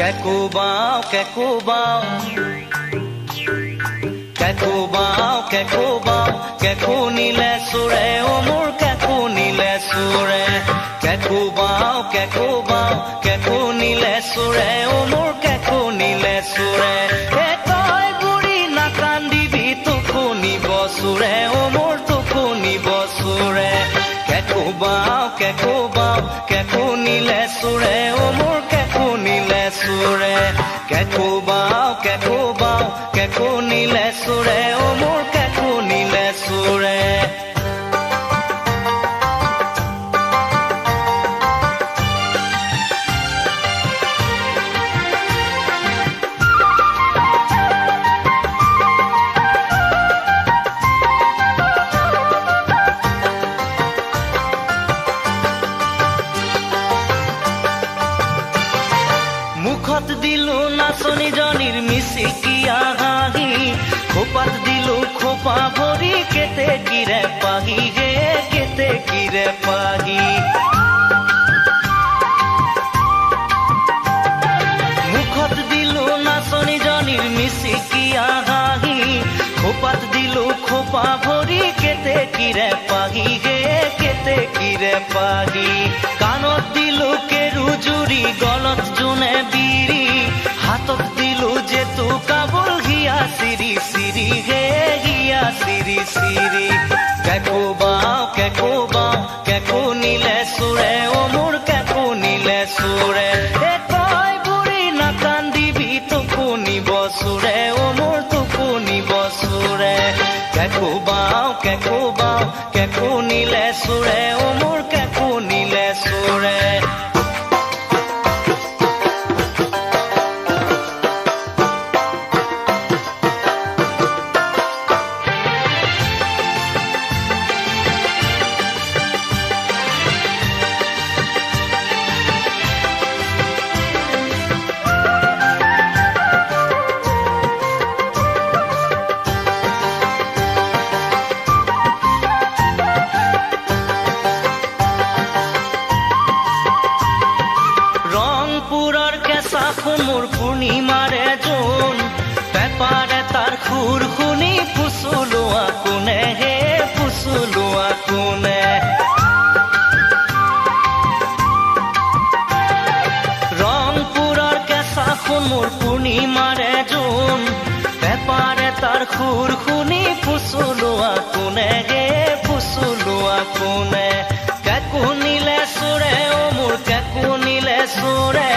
কেকো বাও কেকো বাও কেকো বাও কেকো বাও কেকো নিলে সুৰে ও মোৰ কেকো নিলে সুৰে কেকো বাও কেকো বাও কেকো নিলে সুৰে ও মোৰ কেকো নিলে সুৰে এ তই বুঢ়ী নাকান্দিবি তোকো নিব সুৰে ও মোৰ তোকো নিব সুৰে কেকো বাও কেকো নিলে সুৰে ও মোৰ কেকো নিলে সুৰে কেকো বাও কেকো নিলে সুৰে ও মোৰ কেকো নিলে সুৰে মুখত দিলো নাচনীজনীৰ মিচিকিয়া হাঁহি খোপাত দিলো খোপা ভৰি কেতেকীৰে পাহি হে কেতেকীৰে পাহি মুখত দিলো নাচনীজনীৰ মিচিকিয়া হাঁহি খোপাত দিলো খোপা ভৰি কেতেকীৰে পাহি হে কেতেকীৰে পাহি কাণত দিলো কেৰু জুৰি গলত জোনে বিৰি হাতত দিলো যে তু কাবুল হিয়া চিৰি চিৰি হে হিয়া চিৰি চিৰি কেকো বাও কেকো নিলে সুৰে ও মোৰ কেকো নিলে সুৰে এ তই বুঢ়ী নাকান্দিবি তোকো নিব সুৰে ও মোৰ তোকো নিব সুৰে কেকো বাও কেকো নিলে সুৰে ও মোৰ কেকো নিলে সুৰে ৰংপুৰৰ কেঁচা সোণৰ পূৰ্ণিমাৰে জোন পেপাৰে তাৰ সুৰ শুনি ফুচুলোৱা কোনে হে ফুচুলোৱা কোনে ৰংপুৰৰ কেঁচা সোণৰ পূৰ্ণিমাৰে জোন পেপাৰে তাৰ সুৰ শুনি ফুচুলোৱা কোনে হে ফুচুলোৱা কোনে কেকো নিলে সুৰে ও মোৰ কেকো নিলে সুৰে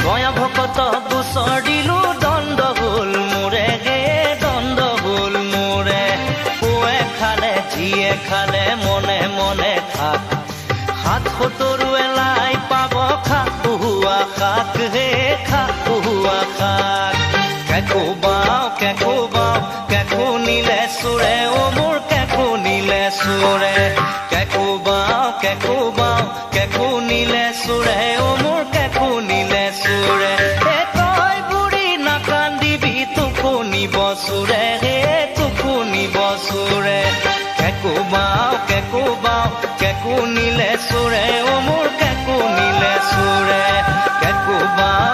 গয়া ভকত গোচৰ দিলো দণ্ড হ'ল মোৰে হে দণ্ড হ'ল মোৰে পুৱে খালে যিয়ে খালে মনে মনে খাক হাত সতৰুৱে লাই পাব খাক পুহুৱা খাক হে খাক পুহুৱা খাক কেকো বাও কেকো নিলে সুৰে ও মোৰ কেকো নিলে সুৰে কেকো বাও কেকো নিলে সুৰে ও মোৰ কেকো নিলে সুৰে এ তই বুঢ়ী নাকান্দিবি তোকো নিব সুৰে হে তোকো নিব সুৰে কেকো বাও কেকো নিলে সুৰে ও মোৰ কেকো নিলে সুৰে কেকো বাও